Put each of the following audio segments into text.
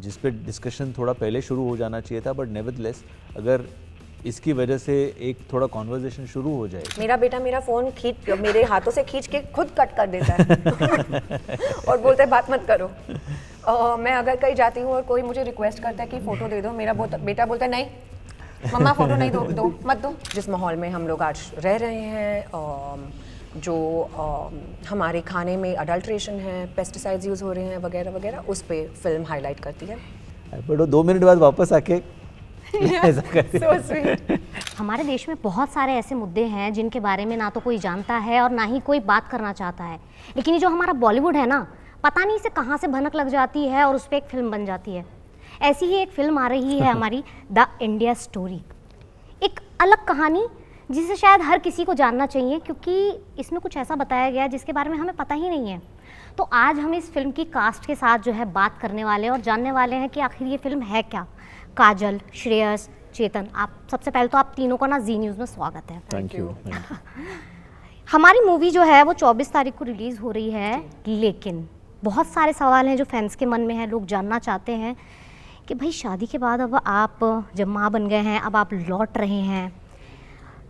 जिस पे डिस्कशन थोड़ा पहले शुरू हो जाना चाहिए था, बट नेवरदलेस अगर इसकी वजह से एक थोड़ा कॉन्वर्जेशन शुरू हो जाए। मेरा बेटा मेरा फ़ोन मेरे हाथों से खींच के खुद कट कर देता है और बोलता है बात मत करो। मैं अगर कहीं जाती हूँ और कोई मुझे रिक्वेस्ट करता है कि फ़ोटो दे दो, मेरा बेटा बोलता है नहीं मम्मा फ़ोटो नहीं दो मत दो। जिस माहौल में हम लोग आज रह रहे हैं, जो हमारे खाने में अडल्ट्रेशन है, पेस्टिसाइड्स यूज़ हो रहे हैं वगैरह वगैरह, उस पे फिल्म हाईलाइट करती है। बट वो 2 मिनट बाद वापस आके ऐसा So sweet. हमारे देश में बहुत सारे ऐसे मुद्दे हैं जिनके बारे में ना तो कोई जानता है और ना ही कोई बात करना चाहता है, लेकिन ये जो हमारा बॉलीवुड है ना, पता नहीं इसे कहाँ से भनक लग जाती है और उस पर एक फिल्म बन जाती है। ऐसी ही एक फिल्म आ रही है हमारी द इंडिया स्टोरी, एक अलग कहानी जिसे शायद हर किसी को जानना चाहिए, क्योंकि इसमें कुछ ऐसा बताया गया है जिसके बारे में हमें पता ही नहीं है। तो आज हम इस फिल्म की कास्ट के साथ जो है बात करने वाले हैं और जानने वाले हैं कि आखिर ये फिल्म है क्या। काजल, श्रेयस, चेतन, आप सबसे पहले तो आप तीनों का ना जी न्यूज़ में स्वागत है। Thank you. हमारी मूवी जो है वो 24 तारीख को रिलीज़ हो रही है, लेकिन बहुत सारे सवाल हैं जो फैंस के मन में है। लोग जानना चाहते हैं कि भाई शादी के बाद अब आप जब माँ बन गए हैं, अब आप लौट रहे हैं,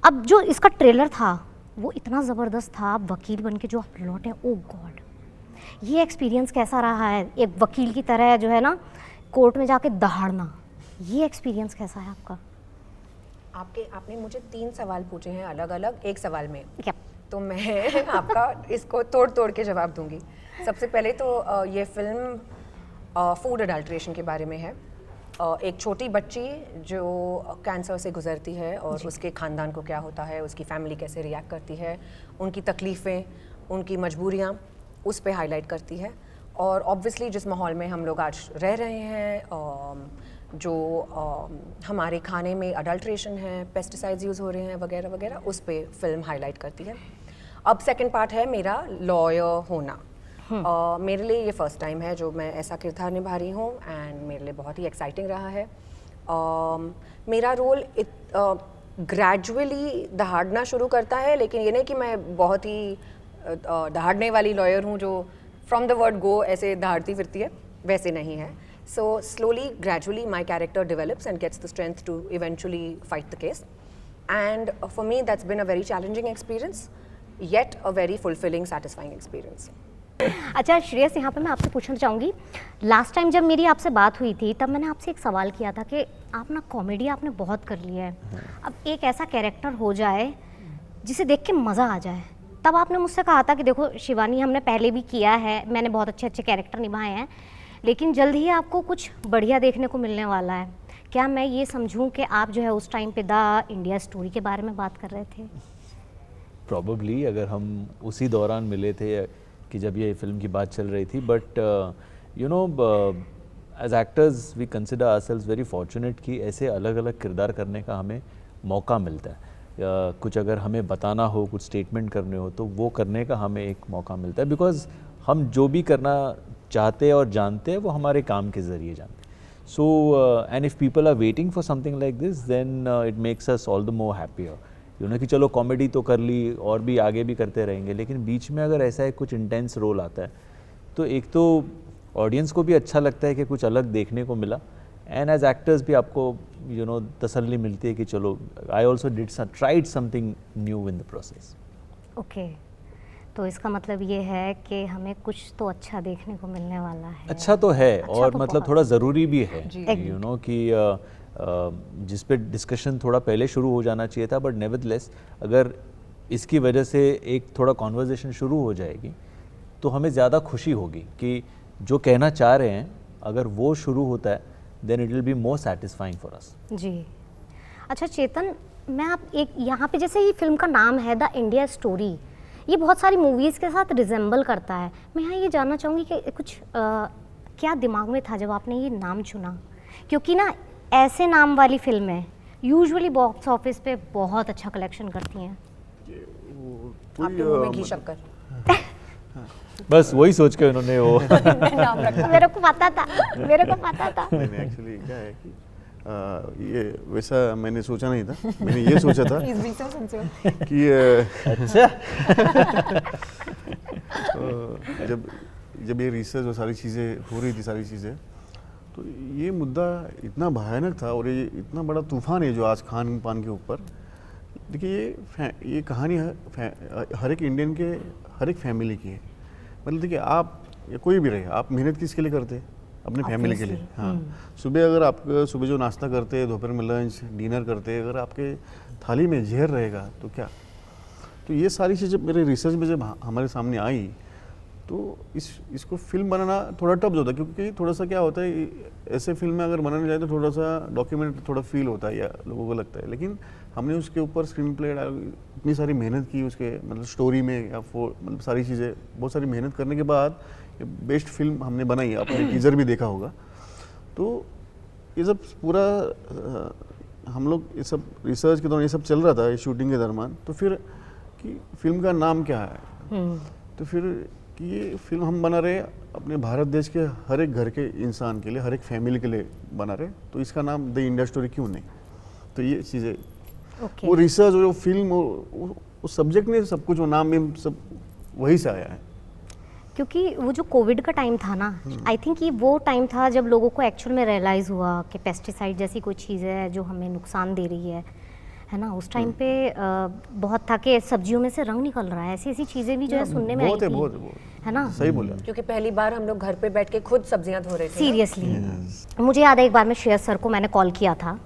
अब जो इसका ट्रेलर था वो इतना ज़बरदस्त था, आप वकील बन के जो आप लौटे, ओ गॉड, ये एक्सपीरियंस कैसा रहा है? एक वकील की तरह जो है ना कोर्ट में जाके दहाड़ना, ये एक्सपीरियंस कैसा है आपका? आपने मुझे 3 सवाल पूछे हैं अलग अलग एक सवाल में, क्या? तो मैं आपका इसको तोड़ तोड़ के जवाब दूंगी। सबसे पहले तो ये फिल्म फूड अडल्ट्रेशन के बारे में है। एक छोटी बच्ची जो कैंसर से गुजरती है और उसके ख़ानदान को क्या होता है, उसकी फैमिली कैसे रिएक्ट करती है, उनकी तकलीफ़ें, उनकी मजबूरियाँ, उस पे हाईलाइट करती है। और ऑब्वियसली जिस माहौल में हम लोग आज रह रहे हैं, जो हमारे खाने में अडल्ट्रेशन है, पेस्टिसाइड्स यूज़ हो रहे हैं वगैरह वगैरह, उस पे फिल्म हाईलाइट करती है। अब सेकंड पार्ट है मेरा लॉयर होना। मेरे लिए ये फ़र्स्ट टाइम है जो मैं ऐसा किरदार निभा रही हूँ एंड मेरे लिए बहुत ही एक्साइटिंग रहा है। मेरा रोल ग्रेजुअली दहाड़ना शुरू करता है, लेकिन ये नहीं कि मैं बहुत ही दहाड़ने वाली लॉयर हूँ जो फ्रॉम द वर्ड गो ऐसे दहाड़ती फिरती है, वैसे नहीं है। So slowly, gradually, my character develops and gets the strength to eventually fight the case. And for me, that's been a very challenging experience, yet a very fulfilling, satisfying experience. अच्छा श्रेयस, यहाँ पे मैं आपसे पूछना चाहूँगी, लास्ट टाइम जब मेरी आपसे बात हुई थी तब मैंने आपसे एक सवाल किया था कि आप ना कॉमेडी आपने बहुत कर लिया है, अब एक ऐसा कैरेक्टर हो जाए जिसे देख के मज़ा आ जाए। तब आपने मुझसे कहा था कि देखो शिवानी, हमने पहले भी किया है, मैंने बहुत अच्छे अच्छे कैरेक्टर निभाए हैं, लेकिन जल्द ही आपको कुछ बढ़िया देखने को मिलने वाला है। क्या मैं ये समझूं कि आप जो है उस टाइम पे द इंडिया स्टोरी के बारे में बात कर रहे थे? प्रॉबली, अगर हम उसी दौरान मिले थे कि जब ये फिल्म की बात चल रही थी, but you know as actors we consider ourselves very fortunate कि ऐसे अलग अलग किरदार करने का हमें मौका मिलता है। कुछ अगर हमें बताना हो, कुछ स्टेटमेंट करने हो, तो वो करने का हमें एक मौका मिलता है, बिकॉज हम जो भी करना चाहते हैं और जानते हैं वो हमारे काम के ज़रिए जानते हैं। So and if people are waiting for something like this, then it makes us all the more happier, you know, कि चलो कॉमेडी तो कर ली और भी आगे भी करते रहेंगे, लेकिन बीच में अगर ऐसा एक कुछ इंटेंस रोल आता है तो एक तो ऑडियंस को भी अच्छा लगता है कि कुछ अलग देखने को मिला, एंड एज एक्टर्स भी आपको यू नो तसल्ली मिलती है कि चलो I also tried something new in the process. Okay, तो इसका मतलब ये है कि हमें कुछ तो अच्छा देखने को मिलने वाला है। अच्छा तो है, अच्छा और तो मतलब थोड़ा ज़रूरी भी है, यू नो, कि जिस पे डिस्कशन थोड़ा पहले शुरू हो जाना चाहिए था, बट नेवरदलेस अगर इसकी वजह से एक थोड़ा कॉन्वर्जेशन शुरू हो जाएगी तो हमें ज़्यादा खुशी होगी कि जो कहना चाह रहे हैं अगर वो शुरू होता है, then it will be more satisfying for us. जी। अच्छा चेतन, मैं आप एक यहाँ पे, जैसे ये फिल्म का नाम है द इंडिया स्टोरी, ये बहुत सारी मूवीज़ के साथ रिजेंबल करता है। मैं यहाँ ये जानना चाहूँगी कि कुछ क्या दिमाग में था जब आपने ये नाम चुना? क्योंकि ना ऐसे नाम वाली फिल्में यूजुअली बॉक्स ऑफिस पे बहुत अच्छा कलेक्शन करती हैं। आपके मुंह में घी शक्कर। बस वही सोच के उन्होंने वो नाम रखा। मेरे को पता था, मेरे को पता था। मैंने एक्चुअली क्या है कि ये वैसा मैंने सोचा नहीं था, मैंने ये सोचा था कि अच्छा जब ये रिसर्च और सारी चीज़ें हो रही थी, सारी चीज़ें, तो ये मुद्दा इतना भयानक था और ये इतना बड़ा तूफान है जो आज खान पान के ऊपर। देखिए ये कहानी हर एक इंडियन के हर एक फैमिली की है। मतलब देखिए आप या कोई भी रहे, आप मेहनत किसके लिए करते हैं? अपने फैमिली के लिए। हाँ, सुबह अगर आप सुबह जो नाश्ता करते हैं, दोपहर में लंच डिनर करते हैं, अगर आपके थाली में जहर रहेगा तो क्या? तो ये सारी चीज़ें मेरे रिसर्च में जब हमारे सामने आई तो इसको फिल्म बनाना थोड़ा टफ होता है, क्योंकि थोड़ा सा क्या होता है, ऐसे फिल्में अगर बनाने जाए तो थोड़ा सा डॉक्यूमेंट थोड़ा फील होता है या लोगों को लगता है। लेकिन हमने उसके ऊपर स्क्रीन प्ले इतनी सारी मेहनत की उसके मतलब स्टोरी में या मतलब सारी चीज़ें बहुत सारी मेहनत करने के बाद बेस्ट फिल्म हमने बनाई। आपने टीजर भी देखा होगा। तो ये सब पूरा हम लोग ये सब रिसर्च के दौरान ये सब चल रहा था, ये शूटिंग के दरमियान। तो फिर कि फिल्म का नाम क्या है, तो फिर कि ये फिल्म हम बना रहे अपने भारत देश के हर एक घर के इंसान के लिए, हर एक फैमिली के लिए बना रहे, तो इसका नाम द इंडिया स्टोरी क्यों नहीं? तो ये चीज़ें वो रिसर्च और वो फिल्म वो सब्जेक्ट नहीं, सब कुछ वो नाम में सब वही से आया है। क्योंकि वो जो कोविड का टाइम था ना, आई थिंक ये वो टाइम था जब लोगों को एक्चुअल में रियलाइज़ हुआ कि पेस्टिसाइड जैसी कोई चीज़ है जो हमें नुकसान दे रही है ना। उस टाइम पे बहुत था कि सब्जियों में से रंग निकल रहा है, ऐसी ऐसी चीज़ें भी जो है सुनने में आई थी, है ना। सही बोला। क्योंकि पहली बार हम लोग घर पे बैठ के खुद सब्जियां धो रहे थे। सीरियसली मुझे याद है एक बार मैं श्रेयस सर को मैंने कॉल किया था,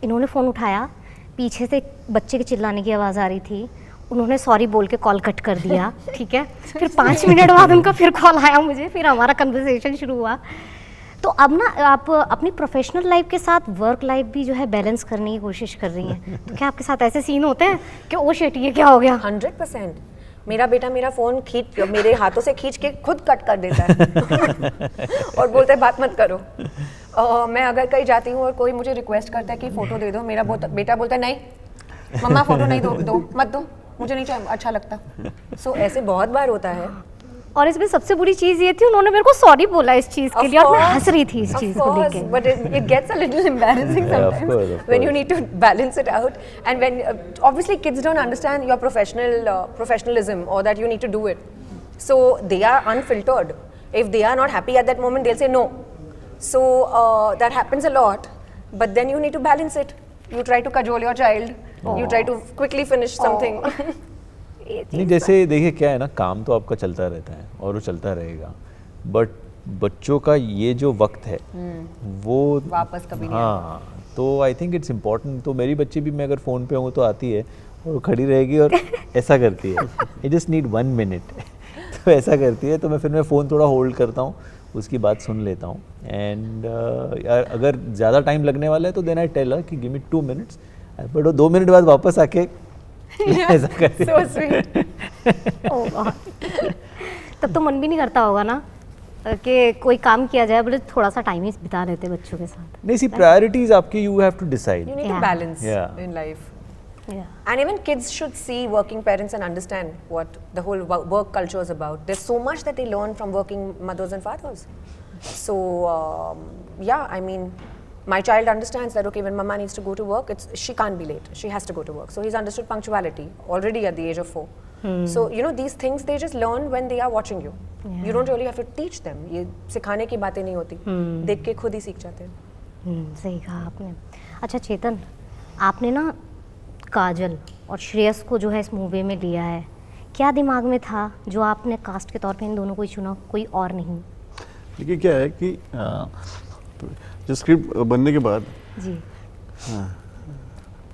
इन्होंने फ़ोन उठाया, पीछे से बच्चे के चिल्लाने की आवाज़ आ रही थी, उन्होंने सॉरी बोल के कॉल कट कर दिया। ठीक है, फिर 5 मिनट बाद उनका फिर कॉल आया मुझे, फिर हमारा कन्वर्सेशन शुरू हुआ। तो अब ना आप अपनी प्रोफेशनल लाइफ के साथ वर्क लाइफ भी जो है बैलेंस करने की कोशिश कर रही हैं। तो क्या आपके साथ ऐसे सीन होते हैं कि ओ शिट ये क्या हो गया? 100%। मेरा बेटा मेरा फ़ोन मेरे हाथों से खींच के खुद कट कर देता है और बोलता है बात मत करो। मैं अगर कहीं जाती हूँ और कोई मुझे रिक्वेस्ट करता है कि फ़ोटो दे दो, मेरा बेटा बोलता है नहीं मम्मा फ़ोटो नहीं दो मत दो, मुझे नहीं चाहिए, अच्छा लगता। सो ऐसे बहुत बार होता है। और इसमें सबसे बुरी चीज़ ये थी, उन्होंने मेरे को सॉरी बोला इस चीज़ के लिए और मैं हंस रही थी इस चीज़ को लेके। But it gets a little embarrassing sometimes of course. when you need to balance it out, and when obviously kids don't understand your professionalism or that you need to do it, so they are unfiltered. If they are not happy at that moment, they'll say no. So that happens a lot, but then you need to balance it. You try to cajole your child. You try to quickly finish something. नहीं, जैसे देखिए क्या है ना, काम तो आपका चलता रहता है और वो चलता रहेगा, बट बच्चों का ये जो वक्त है वो वापस कभी नहीं हाँ, तो आई थिंक इट्स इम्पॉर्टेंट। तो मेरी बच्ची भी, मैं अगर फ़ोन पे हूँ तो आती है और खड़ी रहेगी और ऐसा करती है, आई जस्ट नीड 1 मिनट तो ऐसा करती है, तो मैं फ़ोन थोड़ा होल्ड करता हूँ, उसकी बात सुन लेता हूँ। एंड अगर ज़्यादा टाइम लगने वाला है तो देन आई टेल हर कि गिव मी 2 मिनट्स, बट वो 2 मिनट बाद वापस आके ऐसा करती है। So sweet. तब तो मन भी नहीं करता होगा ना कि कोई काम किया जाए, बोले थोड़ा सा टाइम ही बिता लेते बच्चों के साथ। नहीं, सी प्रायोरिटीज आपकी, you have to decide. You need to Yeah. balance Yeah. in life. Yeah. And even kids should see working parents and understand what the whole work culture is about. There's so much that they learn from working mothers and fathers. So, yeah, I mean, my child understands that, okay, when mama needs to go to work, she can't be late. She has to go to work. So he's understood punctuality already at the age of 4. So, you know, these things they just learn when they are watching you. Yeah. You don't really have to teach them. ये सिखाने की बातें नहीं होती. देख के खुद ही सीख जाते हैं. सही कहा आपने। अच्छा चेतन, आपने ना काजल और श्रेयस को जो है इस मूवी में लिया है, क्या दिमाग में था जो आपने कास्ट के तौर पे इन दोनों को ही चुना, कोई और नहीं? देखिए क्या है कि जो स्क्रिप्ट बनने के बाद जी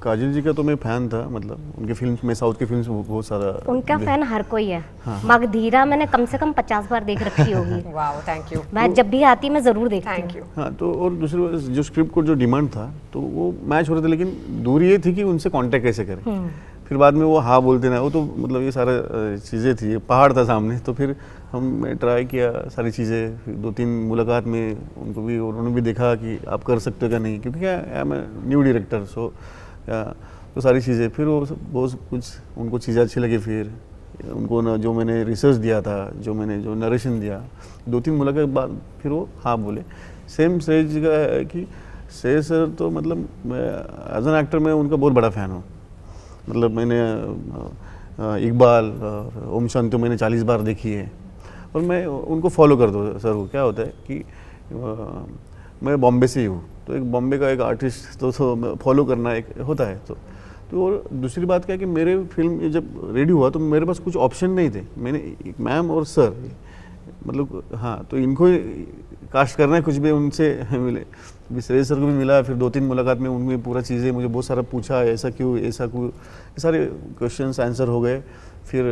काजल जी का तो मैं फ़ैन था, मतलब उनके फिल्म्स में, साउथ की फिल्म्स बहुत सारा उनका फैन हर कोई है। मगधीरा मैंने कम से कम 50 बार देख रखी होगी। Wow, thank you. मैं जब भी आती मैं ज़रूर देखती हूँ। Thank you. हाँ, तो और दूसरी बात, जो स्क्रिप्ट को जो डिमांड था तो वो मैच हो रहे थे, लेकिन दूरी ये थी कि उनसे कांटेक्ट कैसे करें। फिर बाद में वो हाँ बोलते ना, वो तो मतलब ये सारा चीज़ें थी, पहाड़ था सामने। तो फिर हम ट्राई किया सारी चीज़ें, 2-3 मुलाकात में उनको भी, उन्होंने भी देखा कि आप कर सकते हो क्या नहीं, क्योंकि क्या आई एम न्यू डायरेक्टर, सो तो सारी चीज़ें। फिर वो बहुत कुछ उनको चीज़ें अच्छी लगी। फिर उनको ना जो मैंने रिसर्च दिया था, जो नरेशन दिया, 2-3 मुलाकात के बाद फिर वो हाँ बोले। सेम श्रेयस जी का है कि श्रेयस सर तो मतलब मैं एज एन एक्टर मैं उनका बहुत बड़ा फ़ैन हूँ। मतलब मैंने इकबाल और ओम शांति मैंने 40 बार देखी है और मैं उनको फॉलो कर दूँ। सर वो क्या होता है कि मैं बॉम्बे से ही हूँ, तो एक बॉम्बे का एक आर्टिस्ट तो फॉलो करना एक होता है। तो और दूसरी बात क्या है कि मेरे फिल्म ये जब रेडी हुआ तो मेरे पास कुछ ऑप्शन नहीं थे। मैंने एक मैम और सर, मतलब हाँ, तो इनको कास्ट करना है, कुछ भी उनसे मिले, श्रेय सर को भी मिला, फिर 2-3 मुलाकात में उनमें पूरा चीज़ें मुझे बहुत सारा पूछा, ऐसा क्यों, ऐसा क्यों, ये सारे क्वेश्चंस आंसर हो गए। फिर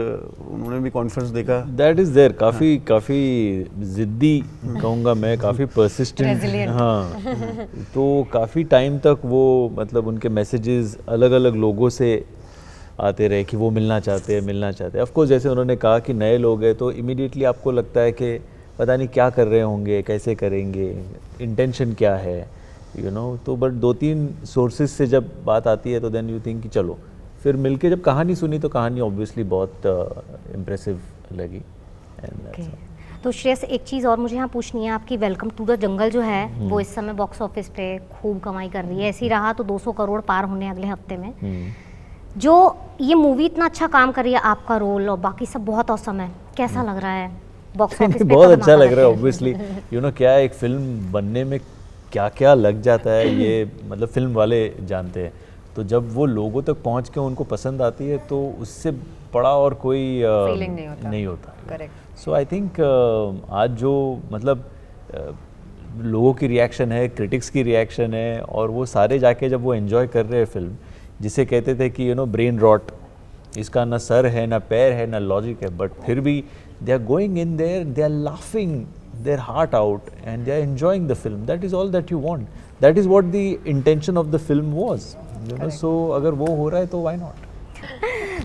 उन्होंने भी कॉन्फ्रेंस देखा। दैट इज़ देयर, काफ़ी ज़िद्दी कहूँगा मैं, काफ़ी परसिस्टेंट। Resilient. हाँ, तो काफ़ी टाइम तक वो मतलब उनके मैसेजेस अलग अलग लोगों से आते रहे कि वो मिलना चाहते हैं। ऑफ कोर्स जैसे उन्होंने कहा कि नए लोग हैं तो इमीडिएटली आपको लगता है कि पता नहीं क्या कर रहे होंगे, कैसे करेंगे, इंटेंशन क्या है, यू नो। तो बट 2-3 सोर्सेज से जब बात आती है तो देन यू थिंक कि चलो, फिर मिलके जब कहानी सुनी तो कहानी ऑब्वियसली बहुत इम्प्रेसिव लगी। Okay. तो श्रेयस, एक चीज़ और मुझे यहाँ पूछनी है आपकी। वेलकम टू द जंगल जो है वो इस समय बॉक्स ऑफिस पे खूब कमाई कर रही है, ऐसे ही रहा तो 200 करोड़ पार होने अगले हफ्ते में। जो ये मूवी इतना अच्छा काम कर रही है, आपका रोल और बाकी सब बहुत औसम है, कैसा लग रहा है बॉक्स ऑफिस पे? बहुत अच्छा लग रहा है ऑब्वियसली। यू नो क्या है, एक फिल्म बनने में क्या क्या लग जाता है ये मतलब फिल्म वाले जानते हैं। तो जब वो लोगों तक पहुंच के उनको पसंद आती है तो उससे बड़ा और कोई फीलिंग नहीं होता। करेक्ट। सो आई थिंक आज जो मतलब लोगों की रिएक्शन है, क्रिटिक्स की रिएक्शन है, और वो सारे जाके जब वो एंजॉय कर रहे हैं फिल्म, जिसे कहते थे कि यू नो ब्रेन रॉट, इसका ना सर है ना पैर है ना लॉजिक है, बट फिर भी they are going in there, they are laughing their heart out and they are enjoying the film. That is all that you want. That is what the intention of the film was, you know. So अगर वो हो रहा है तो why not?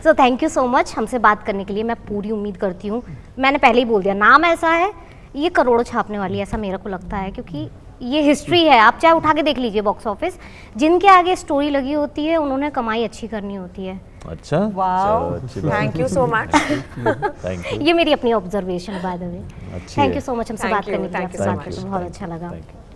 So thank you so much हमसे बात करने के लिए। मैं पूरी उम्मीद करती हूँ, मैंने पहले ही बोल दिया, नाम ऐसा है ये करोड़ों छापने वाली है, ऐसा मेरे को लगता है, क्योंकि ये हिस्ट्री है। आप चाहे उठा के देख लीजिए बॉक्स ऑफिस, जिनके आगे स्टोरी लगी होती है उन्होंने कमाई अच्छी करनी होती है। अच्छा, वाओ, अच्छी बात। Thank you so much. Thank you. ये मेरी अपनी ऑब्जर्वेशन बाय द वे। अच्छी थैंक है। यू सो मच हमसे Thank बात you, करने के लिए। thank you आपसे so बात much. करके बहुत अच्छा लगा। Thank you.